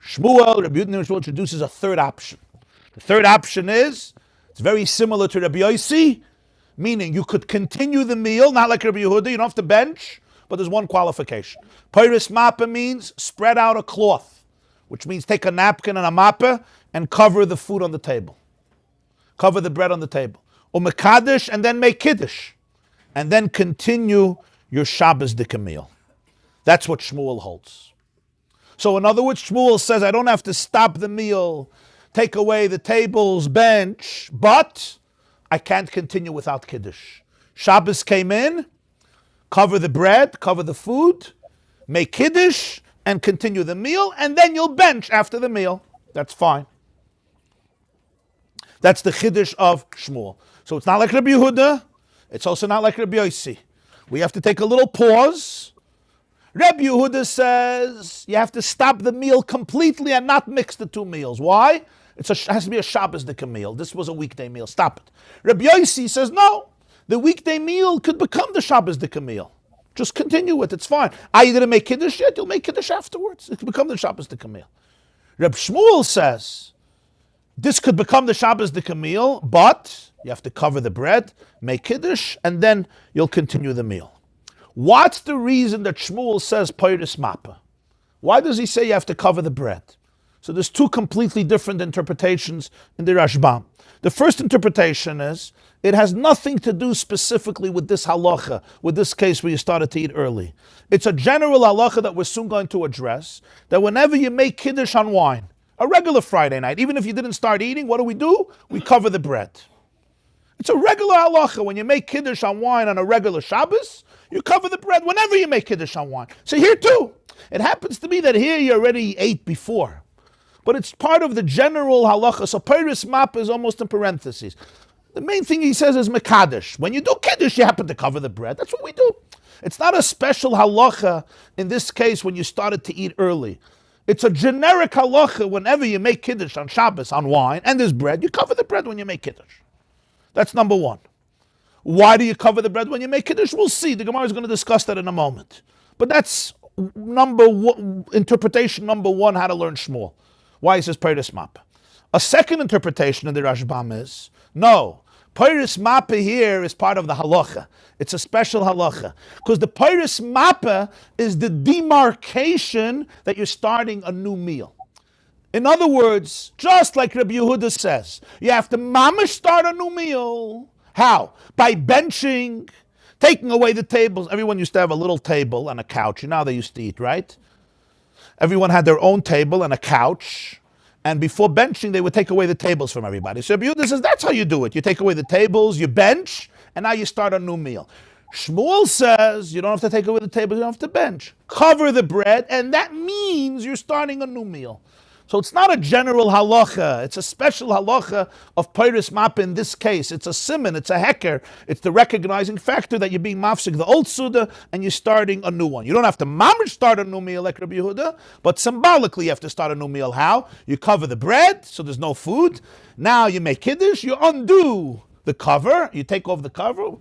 Shmuel, Rabbi Yehuda introduces a third option. The third option is, it's very similar to Rabbi Yossi, meaning you could continue the meal, not like Rabbi Yehuda, you don't have to bench, but there's one qualification. Poiris Mapeh means spread out a cloth, which means take a napkin and a mapeh and cover the food on the table. Cover the bread on the table. Umakadosh, and then make Kiddush. And then continue your Shabbos dika meal. That's what Shmuel holds. So in other words, Shmuel says, I don't have to stop the meal, take away the tables, bench, but I can't continue without Kiddush. Shabbos came in, cover the bread, cover the food, make Kiddush, and continue the meal, and then you'll bench after the meal. That's fine. That's the Kiddush of Shmuel. So it's not like Rabbi Yehuda, it's also not like Rabbi Yossi. We have to take a little pause. Rabbi Yehuda says you have to stop the meal completely and not mix the two meals. Why? It has to be a Shabbos dika meal. This was a weekday meal. Stop it. Rabbi Yossi says no. The weekday meal could become the Shabbos dika meal. Just continue it. It's fine. Are you going to make Kiddush yet? You'll make Kiddush afterwards. It could become the Shabbos dika meal. Rabbi Shmuel says this could become the Shabbos dika meal, but you have to cover the bread, make Kiddush, and then you'll continue the meal. What's the reason that Shmuel says Poiris Mapeh? Why does he say you have to cover the bread? So there's two completely different interpretations in the Rashbam. The first interpretation is it has nothing to do specifically with this halacha, with this case where you started to eat early. It's a general halacha that we're soon going to address, that whenever you make Kiddush on wine, a regular Friday night, even if you didn't start eating, what do? We cover the bread. It's a regular halacha. When you make Kiddush on wine on a regular Shabbos, you cover the bread whenever you make Kiddush on wine. So here too, it happens to be that here you already ate before. But it's part of the general halacha. So Poiris Mapeh is almost in parentheses. The main thing he says is Mekadosh. When you do Kiddush, you happen to cover the bread. That's what we do. It's not a special halacha in this case when you started to eat early. It's a generic halacha whenever you make Kiddush on Shabbos, on wine, and there's bread, you cover the bread when you make Kiddush. That's number one. Why do you cover the bread when you make Kiddush? We'll see. The Gemara is going to discuss that in a moment. But that's interpretation number one, how to learn Shmuel. Why he says Poiris Mapeh. A second interpretation in the Rashbam is, no, Poiris Mapeh here is part of the halacha. It's a special halacha. Because the Poiris Mapeh is the demarcation that you're starting a new meal. In other words, just like Rabbi Yehuda says, you have to mamash start a new meal. How? By benching, taking away the tables. Everyone used to have a little table and a couch. You know how they used to eat, right? Everyone had their own table and a couch. And before benching, they would take away the tables from everybody. So Rabbi Yehuda says, that's how you do it. You take away the tables, you bench, and now you start a new meal. Shmuel says, you don't have to take away the tables, you don't have to bench. Cover the bread, and that means you're starting a new meal. So it's not a general halacha. It's a special halacha of Poiris Mapeh in this case. It's a siman, it's a heker. It's the recognizing factor that you're being mafsik the old suda and you're starting a new one. You don't have to mamish start a new meal like Rabbi Yehuda, but symbolically you have to start a new meal. How? You cover the bread, so there's no food. Now you make Kiddush, you undo the cover, you take off the cover.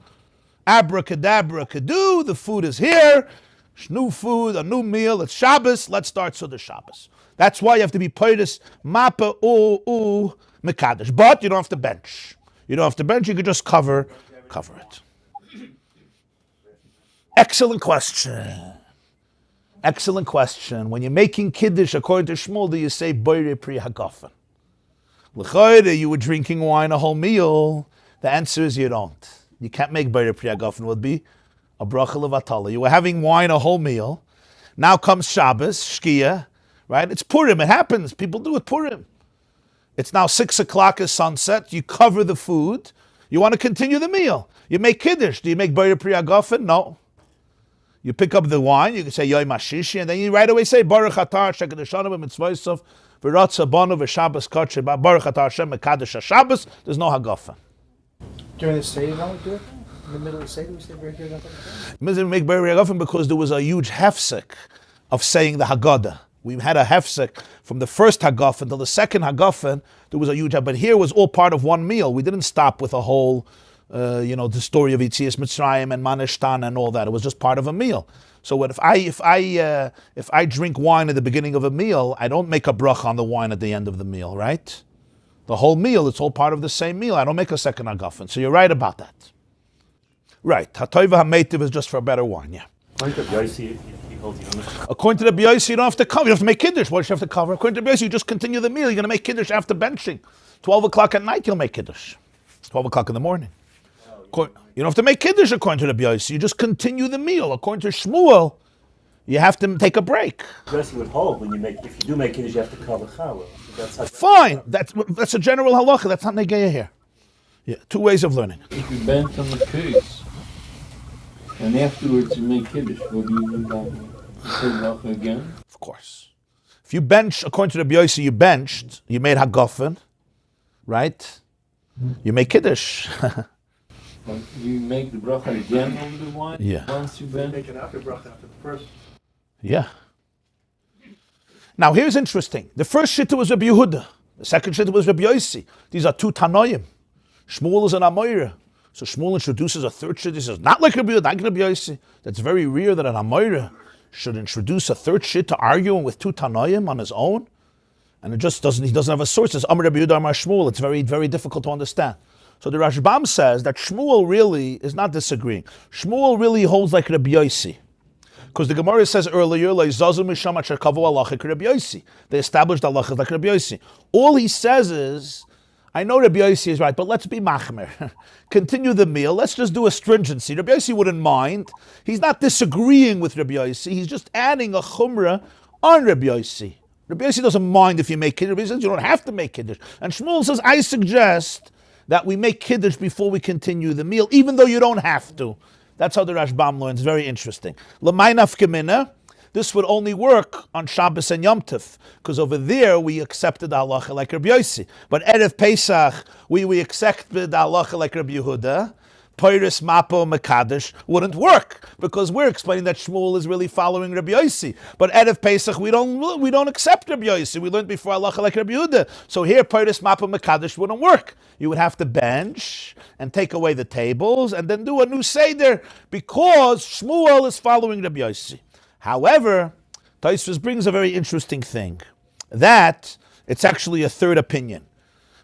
Abracadabra kadu, the food is here. New food, a new meal, it's Shabbos, let's start Suda Shabbos. That's why you have to be Poiris Mapeh Mekadosh. But you don't have to bench. You don't have to bench, you can just cover it. Excellent question. Excellent question. When you're making Kiddush, according to Shmuel, do you say Boire Pri Hagafen? L'chayre, you were drinking wine a whole meal. The answer is you don't. You can't make B'er Pri Hagafen. Would be a bracha levatala. You were having wine a whole meal. Now comes Shabbos, Shkia, right? It's Purim. It happens. People do it Purim. It's now 6 o'clock is sunset. You cover the food. You want to continue the meal. You make Kiddush. Do you make B'er Pri Hagafen? No. You pick up the wine. You can say Yoy Mashishi, and then you right away say Baruch Atah Shekadeshanu B'Mitzvosov V'Ratza Banu V'Shabbos Kodesh Baruch Atah Hashem Mekadosh HaShabbos. There's no Hagafen. During the Seder, you don't do it? In the middle of the Seder, we say B'er Pri Hagafen? We make B'er Pri Hagafen because there was a huge hefsek of saying the Haggadah. We had a hefsek from the first Hagafen till the second Hagafen. There was a huge, but here was all part of one meal. We didn't stop with a whole, the story of Yitzias Mitzrayim and Maneshtan and all that. It was just part of a meal. So if I drink wine at the beginning of a meal, I don't make a bracha on the wine at the end of the meal, right? The whole meal, it's all part of the same meal. I don't make a second Hagafen. So you're right about that. Right. Hatoiva HaMeitiv is just for a better wine, yeah. According to the Rabbi Yossi, you don't have to cover. You have to make Kiddush. What do you have to cover? According to Rabbi Yossi, you just continue the meal. You're going to make Kiddush after benching. 12 o'clock at night, you'll make Kiddush. 12 o'clock in the morning. You don't have to make Kiddush according to Rabbi Yossi. You just continue the meal. According to Shmuel, you have to take a break. Dressing with hold when if you do make Kiddush, you have to cover challah. Fine. That's a general halacha. That's not negeya here. Yeah, 2 ways of learning. If you bench on the case, and afterwards you make Kiddush, what do you do that again? Of course. If you bench, according to Rabbi Yossi, you benched, you made Hagafen, right? You make Kiddush. You make the bracha again over the wine? Yeah. Once you bench? Make an after bracha after the first. Yeah. Now here's interesting. The first shitta was Rabbi Yehuda. The second shitta was Rabbi Yossi. These are 2 Tanoim. Shmuel is an Amoira. So Shmuel introduces a third shitta. He says, not like Rabbi Yehuda, not like Rabbi Yossi. That's very rare that an Amoira should introduce a third shitta arguing with 2 Tanoim on his own. And he doesn't have a source. It's Amar Rabbi Yehuda, Amar Shmuel. It's very, very difficult to understand. So the Rashbam says that Shmuel really is not disagreeing. Shmuel really holds like Rabbi Yossi. Because the Gemara says earlier, they established halachas like Rabbi Yossi. All he says is, I know Rabbi Yossi is right, but let's be machmer. Continue the meal. Let's just do a stringency. Rabbi Yossi wouldn't mind. He's not disagreeing with Rabbi Yossi. He's just adding a chumrah on Rabbi Yossi. Rabbi Yossi doesn't mind if you make Kiddush. Rabbi Yossi says you don't have to make Kiddush. And Shmuel says, I suggest that we make Kiddush before we continue the meal, even though you don't have to. That's how the Rashbam learns. Very interesting. L'may nafkamina, this would only work on Shabbos and Yom Tov, because over there we accepted the halacha like Rabbi Yossi. But Erev Pesach, we accepted the halacha like Rabbi Yehuda. Parshas Mapeh Mekadosh wouldn't work because we're explaining that Shmuel is really following Rabbi Yossi. But Erev Pesach we don't accept Rabbi Yossi. We learned before halacha like Rabbi Yehuda. So here Parshas Mapeh Mekadosh wouldn't work. You would have to bench and take away the tables and then do a new seder because Shmuel is following Rabbi Yossi. However, Tosfos brings a very interesting thing, that it's actually a third opinion,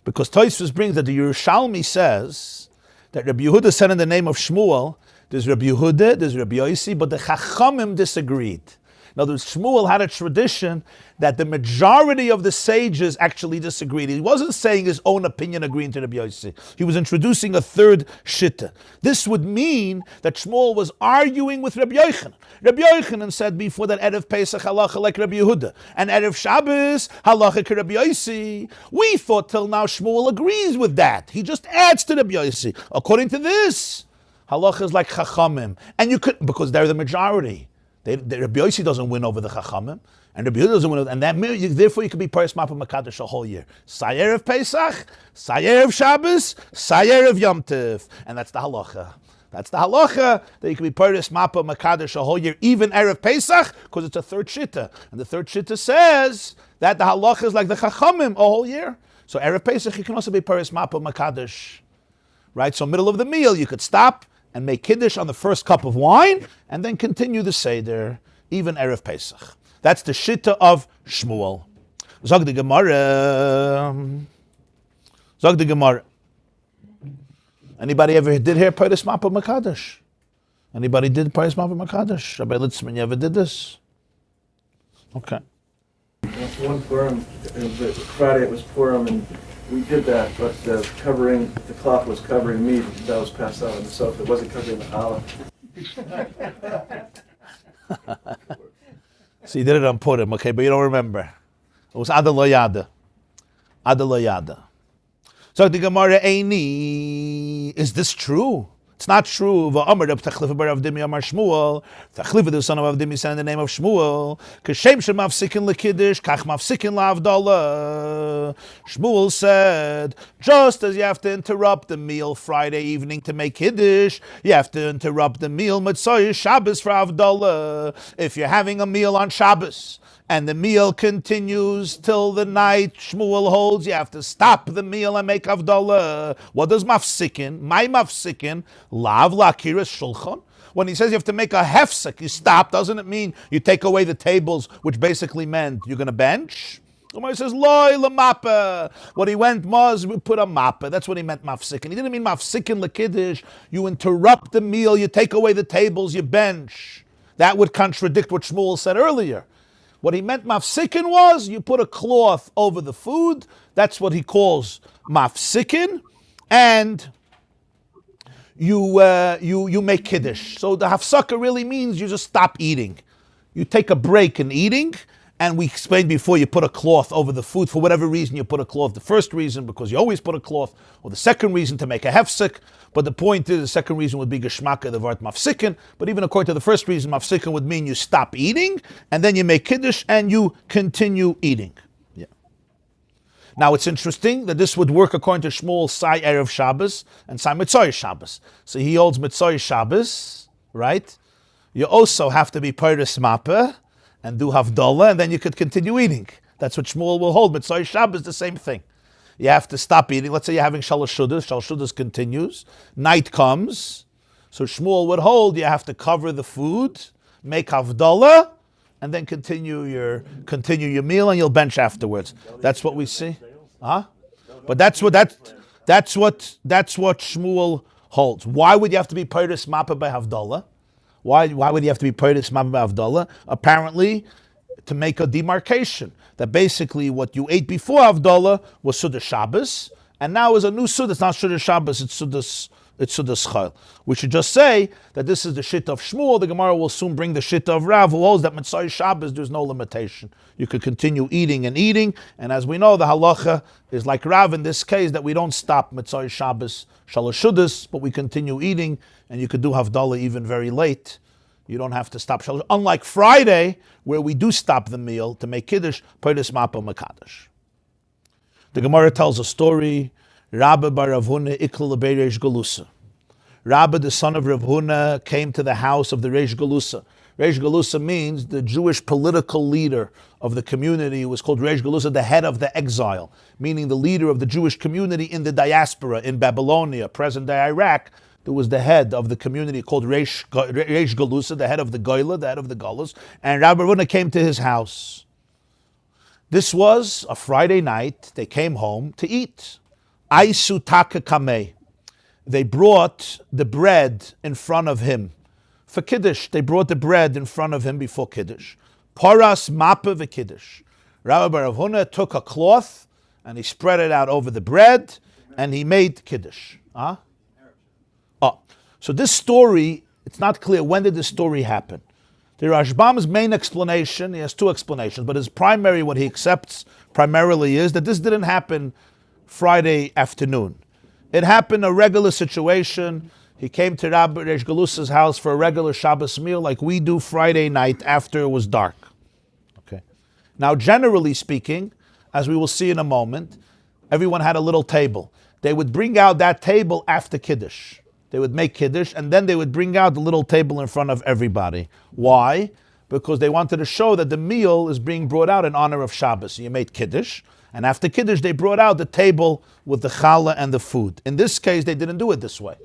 because Tosfos brings that the Yerushalmi says that Rabbi Yehuda said in the name of Shmuel, there's Rabbi Yehuda, there's Rabbi Yossi, but the Chachamim disagreed. In other words, Shmuel had a tradition that the majority of the sages actually disagreed. He wasn't saying his own opinion agreeing to Rabbi Yossi. He was introducing a third shitta. This would mean that Shmuel was arguing with Rabbi Yochanan. Rabbi Yochanan said before that Erev Pesach halacha like Rabbi Yehuda, and Erev Shabbos halacha like Rabbi Yossi. We thought till now Shmuel agrees with that. He just adds to Rabbi Yossi. According to this, halacha is like Chachamim. And you could, because they're the majority. Rabbi Yossi doesn't win over the Chachamim, and Rabbi Yehuda doesn't win over, and therefore you could be Parshas Mapeh Mekadosh a whole year. Sayer of Pesach, Sayer of Shabbos, Sayer of Yom Tov, and that's the halacha. That's the halacha that you can be Parshas Mapeh Mekadosh a whole year, even Erev Pesach, because it's a third shitta, and the third shitta says that the halacha is like the Chachamim a whole year. So Erev Pesach you can also be Parshas Mapeh Mekadosh, right? So middle of the meal you could stop and make Kiddush on the first cup of wine, and then continue the Seder, even Erev Pesach. That's the Shitta of Shmuel. Zog the Gemara. Anybody ever did here Parshas Mapeh Mekadosh? Anybody did Parshas Mapeh Mekadosh? Rabbi Litzman, you ever did this? Okay. One Purim, Friday it was Purim, and we did that, but the cloth was covering me because I was passed out on the sofa. It wasn't covering the challah. So you did it on Purim, okay, but you don't remember. It was Adar lo yada. Adar lo yada. So the Gemara, Eini, is this true? It's not true. V'amar Reb Tachlifa bar Avdimi Amar Shmuel. Tachlifa, the son of Avdimi, said in the name of Shmuel. Kashem shem mafsikin lekiddush, kach mafsikin la'avdallah. Shmuel said, just as you have to interrupt the meal Friday evening to make kiddush, you have to interrupt the meal Motzei Shabbos for avdallah. If you're having a meal on Shabbos, and the meal continues till the night, Shmuel holds, you have to stop the meal and make avdallah. What does mafsikin? My mafsikin, lav lakiras shulchan. When he says you have to make a hefsek, you stop, doesn't it mean you take away the tables, which basically meant you're going to bench? He says, loy la Mapeh. What he went was, we put a Mapeh. That's what he meant, mafsikin. He didn't mean mafsikin lekiddush. You interrupt the meal, you take away the tables, you bench. That would contradict what Shmuel said earlier. What he meant mafsikin was, you put a cloth over the food. That's what he calls mafsikin. And you make kiddush. So the hafsaka really means you just stop eating. You take a break in eating. And we explained before, you put a cloth over the food. For whatever reason, you put a cloth. The first reason, because you always put a cloth. Or the second reason, to make a hefsek. But the point is, the second reason would be geschmacka, the word mafsikin. But even according to the first reason, mafsikin would mean you stop eating, and then you make kiddush, and you continue eating. Yeah. Now, it's interesting that this would work according to Shmuel, Sai Erev Shabbos, and Sai Mitzvah Shabbos. So he holds Mitzvah Shabbos, right? You also have to be Parshas Mapeh, and do Havdalah, and then you could continue eating. That's what Shmuel will hold. Mitzvah Shabbos, the same thing. You have to stop eating. Let's say you're having Shalosh Shudas. Shalosh Shudas continues. Night comes. So Shmuel would hold, you have to cover the food, make Havdalah, and then continue your meal, and you'll bench afterwards. That's what we see. Huh? But that's what Shmuel holds. Why would you have to be Parshas Mapeh by Havdalah? Why would you have to be Parshas Mapeh by Havdalah? Apparently, to make a demarcation that basically what you ate before Havdalah was Sudas Shabbos, and now is a new Sudas. It's not Sudas Shabbos, it's Sudas Chayil. We should just say that this is the shit of Shmuel. The Gemara will soon bring the shit of Rav, who holds that Mitzvah Shabbos there's no limitation. You could continue eating, and as we know, the halacha is like Rav in this case, that we don't stop Mitzvah Shabbos Shalosh Shudas, but we continue eating, and you could do Havdalah even very late. You don't have to stop Shalosh. Unlike Friday, where we do stop the meal to make Kiddush, Parshas Mapeh Mekadosh. The Gemara tells a story. Rabbi bar Rav Huna ikla lebei Reish Galusa. Rabbi, the son of Rav Huna, came to the house of the Reish Galusa. Reish Galusa means the Jewish political leader of the community. It was called Reish Galusa, the head of the exile, meaning the leader of the Jewish community in the diaspora in Babylonia, present-day Iraq. There was the head of the community called Reish Galusa, the head of the Goyla, the head of the Golas, and Rabbi Ravuna came to his house. This was a Friday night. They came home to eat. Aisu taka kameh. They brought the bread in front of him. For Kiddush, they brought the bread in front of him before Kiddush. Paras Mapeh v'Kiddush. Rabbi bar Huna took a cloth and he spread it out over the bread and he made Kiddush. So this story, it's not clear when did this story happen. The Rashbam's main explanation, he has two explanations, but his primary, what he accepts primarily is that this didn't happen Friday afternoon. It happened a regular situation. He came to Rabbi Reish Galusa's house for a regular Shabbos meal like we do Friday night after it was dark. Okay. Now, generally speaking, as we will see in a moment, everyone had a little table. They would bring out that table after Kiddush. They would make Kiddush, and then they would bring out the little table in front of everybody. Why? Because they wanted to show that the meal is being brought out in honor of Shabbos. So you made Kiddush, and after Kiddush, they brought out the table with the challah and the food. In this case, they didn't do it this way.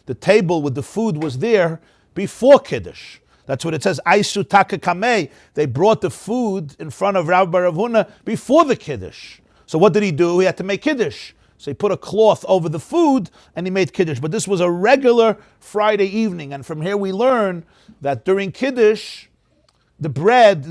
The table with the food was there before Kiddush. That's what it says, Aisu taka kameh. They brought the food in front of Rabbi bar Rav Huna before the Kiddush. So what did he do? He had to make Kiddush. So he put a cloth over the food and he made Kiddush. But this was a regular Friday evening. And from here we learn that during Kiddush, the bread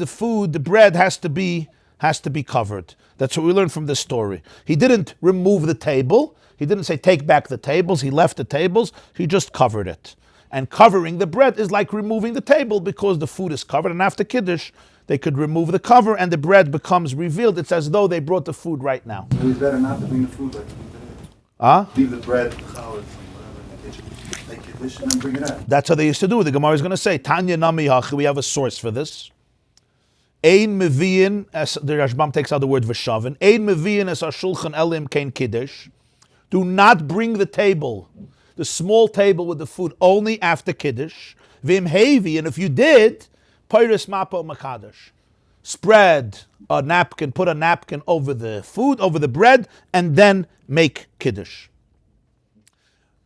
has to be has to be covered. That's what we learned from this story. He didn't remove the table. He didn't say take back the tables. He left the tables. He just covered it. And covering the bread is like removing the table because the food is covered. And after Kiddush, they could remove the cover and the bread becomes revealed. It's as though they brought the food right now. It was better not to bring the food, leave the bread, the challah, whatever in the kitchen. Make Kiddush and then bring it out. That's how they used to do it. The Gemara is going to say, Tanya Nami Hachi, we have a source for this. Ein Meviyin, as the Rashbam takes out the word Veshavin, Ein Meviyin es Ashulchan Elim Kein Kiddush. Do not bring the table, the small table with the food, only after Kiddush. Vim Hevi, and if you did, Peiris Mapeh Makadosh. Spread a napkin, put a napkin over the food, over the bread, and then make Kiddush.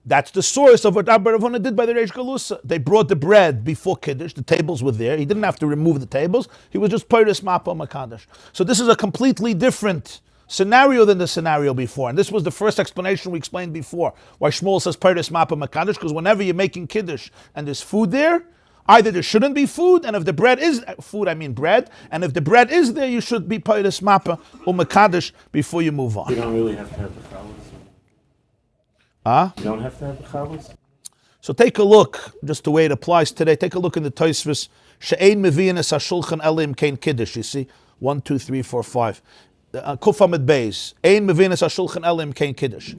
That's the source of what Rabbi Ravuna did by the Reish Galusa. They brought the bread before Kiddush. The tables were there. He didn't have to remove the tables. He was just Peiris Mapeh Makadosh. So this is a completely different scenario than the scenario before. And this was the first explanation we explained before. Why Shmuel says Peiris Mapeh Makadosh, because whenever you're making Kiddush and there's food there, either there shouldn't be food, and if the bread is food, I mean bread, and if the bread is there, you should be Peiris Mapeh or Makadosh before you move on. You don't really have to have the challah. You don't have to have the challah. So take a look, just the way it applies today. Take a look in the Tosfos. She'ein meviyin es hashulchan elim kein kiddush. You see, 1, 2, 3, 4, 5. Kuf Amid Beis. Ein meviyin es hashulchan elim kein kiddush.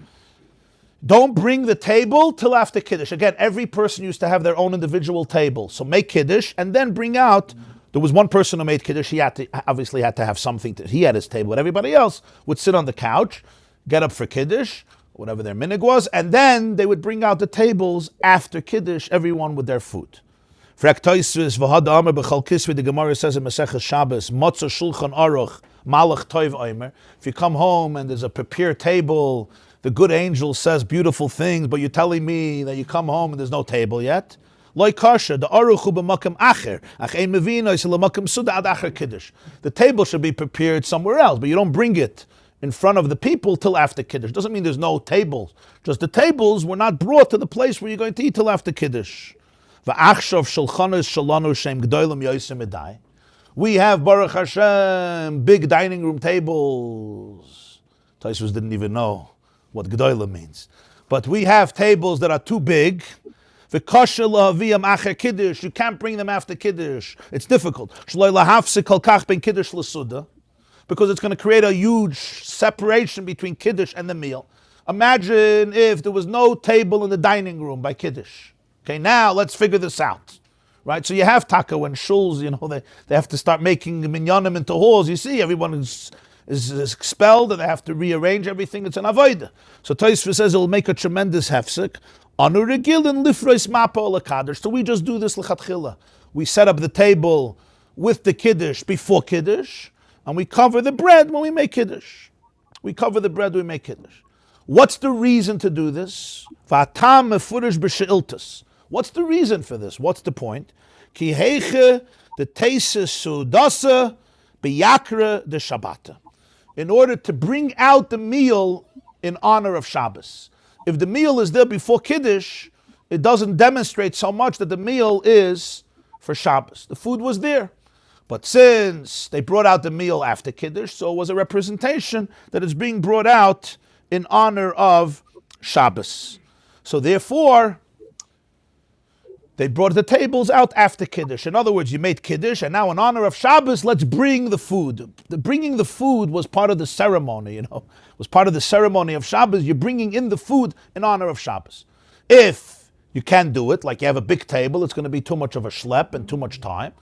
Don't bring the table till after Kiddush. Again, every person used to have their own individual table. So make Kiddush and then bring out. There was one person who made Kiddush. He obviously had to have something. He had his table. But everybody else would sit on the couch, get up for Kiddush, whatever their minhag was, and then they would bring out the tables after Kiddush, everyone with their food. The Gemara says in Maseches Shabbos, Motza Shulchan Aruch, Malach Toiv Omer. If you come home and there's a prepared table, the good angel says beautiful things, but you're telling me that you come home and there's no table yet? Loi kasha, the aruch hu b'makam acher, ach ein mevino is l'makam suda ad acher Kiddush. The table should be prepared somewhere else, but you don't bring it in front of the people till after Kiddush. Doesn't mean there's no tables. Just the tables were not brought to the place where you're going to eat till after Kiddush. V'achshav shulchanos shalanu shem g'dolim yoysim edai. We have, Baruch Hashem, big dining room tables. Tosfos didn't even know what g'dolim means. But we have tables that are too big. V'kosher lahaviyam acher Kiddush. You can't bring them after Kiddush. It's difficult. Shloi lahafsik kol kach ben Kiddush l'suda. Because it's going to create a huge separation between Kiddush and the meal. Imagine if there was no table in the dining room by Kiddush. Okay, now let's figure this out. Right, so you have taka and shuls, they have to start making minyanim into halls. You see, everyone is expelled and they have to rearrange everything. It's an avodah. So Tosfos says it'll make a tremendous hefsek. Anu regil and lifrois mapeh l'kadosh. So we just do this l'chatchila. We set up the table with the Kiddush before Kiddush, and we cover the bread when we make Kiddush. We cover the bread when we make Kiddush. What's the reason to do this? V'atam mefurish b'she'iltas. What's the reason for this? What's the point? Ki heiche the teisa sudasa b'yakra the Shabbata. In order to bring out the meal in honor of Shabbos. If the meal is there before Kiddush, it doesn't demonstrate so much that the meal is for Shabbos. The food was there. But since they brought out the meal after Kiddush, so it was a representation that it's being brought out in honor of Shabbos. So therefore, they brought the tables out after Kiddush. In other words, you made Kiddush, and now in honor of Shabbos, let's bring the food. The bringing the food was part of the ceremony, was part of the ceremony of Shabbos. You're bringing in the food in honor of Shabbos. If you can't do it, like you have a big table, it's going to be too much of a schlep and too much time.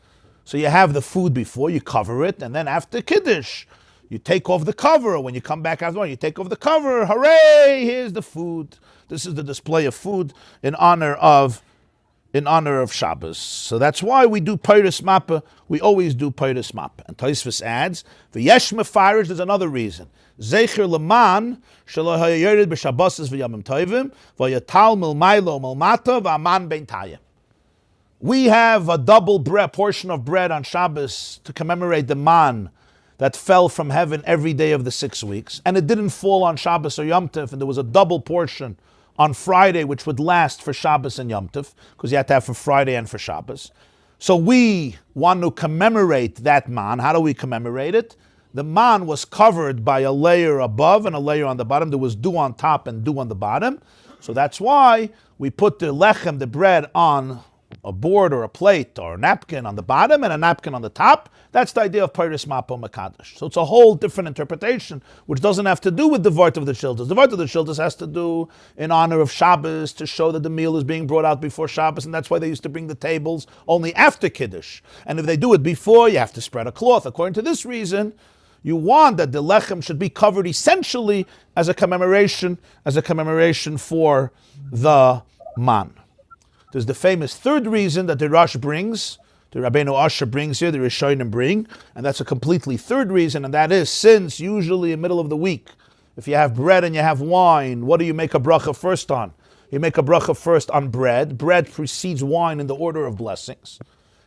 So you have the food before, you cover it, and then after Kiddush, you take off the cover. When you come back after, you take off the cover. Hooray! Here's the food. This is the display of food in honor of Shabbos. So that's why we do Peiris Mapeh. We always do Peiris Mapeh. And Tosfos adds, V'yesh mefarish, there's another reason. Zecher leman, shelo hayered b'Shabbosos v'yamim tovim, v'yatal milmaylo milmata v'aman bein tayim. We have a double portion of bread on Shabbos to commemorate the man that fell from heaven every day of the 6 weeks. And it didn't fall on Shabbos or Yom Tov, and there was a double portion on Friday, which would last for Shabbos and Yom Tov, because you had to have for Friday and for Shabbos. So we want to commemorate that man. How do we commemorate it? the man was covered by a layer above and a layer on the bottom. There was dew on top and dew on the bottom. So that's why we put the lechem, the bread, on a board or a plate or a napkin on the bottom and a napkin on the top. That's the idea of Parshas Mapeh Mekadosh. So it's a whole different interpretation, which doesn't have to do with the Vart of the Shildas. The Vart of the Shildas has to do in honor of Shabbos, to show that the meal is being brought out before Shabbos, and that's why they used to bring the tables only after Kiddush. And if they do it before, you have to spread a cloth. According to this reason, you want that the lechem should be covered essentially as a commemoration for the man. There's the famous third reason that the Rosh brings, the Rabbeinu Asher brings here, the Rishonim bring, and that's a completely third reason, and that is since usually in the middle of the week, if you have bread and you have wine, what do you make a bracha first on? You make a bracha first on bread. Bread precedes wine in the order of blessings.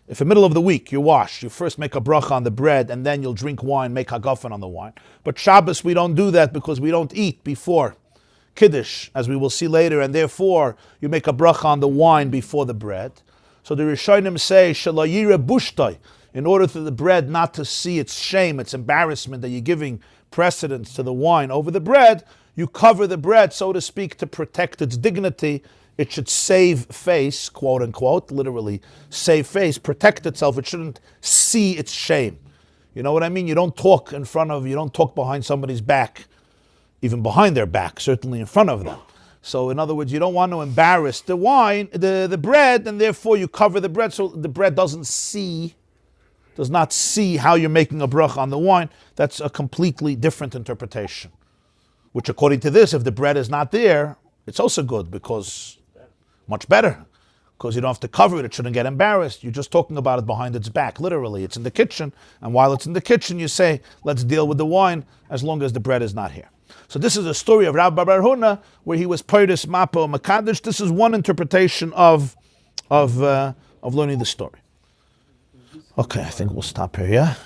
If in the middle of the week you wash, you first make a bracha on the bread and then you'll drink wine, make hagafen on the wine. But Shabbos we don't do that because we don't eat before Kiddush, as we will see later, and therefore you make a bracha on the wine before the bread. So the Rishonim say, Shelo yireh bushtoi, in order for the bread not to see its shame, its embarrassment, that you're giving precedence to the wine over the bread, you cover the bread, so to speak, to protect its dignity. It should save face, quote unquote, literally save face, protect itself. It shouldn't see its shame. You know what I mean? You don't talk behind somebody's back, even behind their back, certainly in front of them. So in other words, you don't want to embarrass the wine, the bread, and therefore you cover the bread so the bread does not see how you're making a bracha on the wine. That's a completely different interpretation. Which according to this, if the bread is not there, it's also good, because much better, because you don't have to cover it. It shouldn't get embarrassed. You're just talking about it behind its back, literally. It's in the kitchen, and while it's in the kitchen, you say, let's deal with the wine as long as the bread is not here. So this is a story of Rabbi Bar Huna, where he was Parshas Mapeh Mekadosh. This is one interpretation of learning the story. Okay, I think we'll stop here, yeah?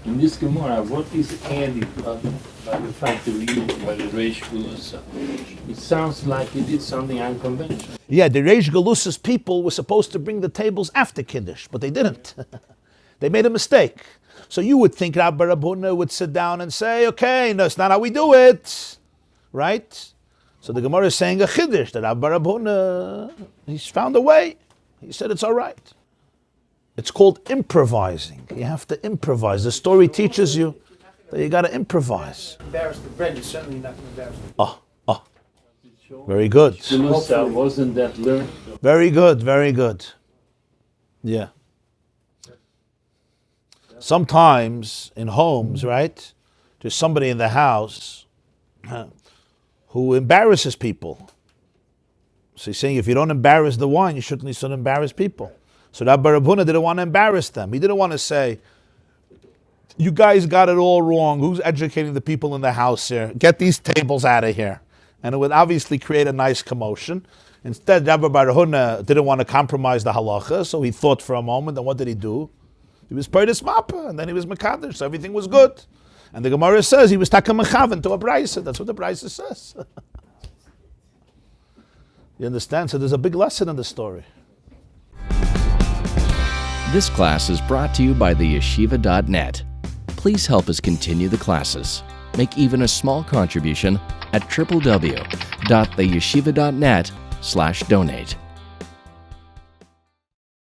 In this Gemara, what is added by the fact that we use by the Reish Galusa? It sounds like he did something unconventional. Yeah, the Reish Galusa's people were supposed to bring the tables after Kiddush, but they didn't. They made a mistake. So you would think Rabbi Huna would sit down and say, okay, no, it's not how we do it, right? So the Gemara is saying a Kiddush, that Rabbi Huna, he's found a way. He said it's all right. It's called improvising. You have to improvise. The story teaches you that you got to improvise. Embarrass the bread, you're certainly not going to embarrass the Very good. Galusa wasn't that learned. Very good, very good. Yeah. Sometimes in homes, right, there's somebody in the house who embarrasses people. So he's saying if you don't embarrass the wine, you shouldn't embarrass people. So Rabbi Huna didn't want to embarrass them. He didn't want to say, you guys got it all wrong. Who's educating the people in the house here? Get these tables out of here. And it would obviously create a nice commotion. Instead, Rabbi Huna didn't want to compromise the halacha, so he thought for a moment, and what did he do? He was Parshas Mapeh, and then he was Mekadosh, so everything was good. And the Gemara says he was Taka Mechaven to a Brisa. That's what the Brisa says. You understand? So there's a big lesson in the story. This class is brought to you by theyeshiva.net. Please help us continue the classes. Make even a small contribution at www.theyeshiva.net/donate.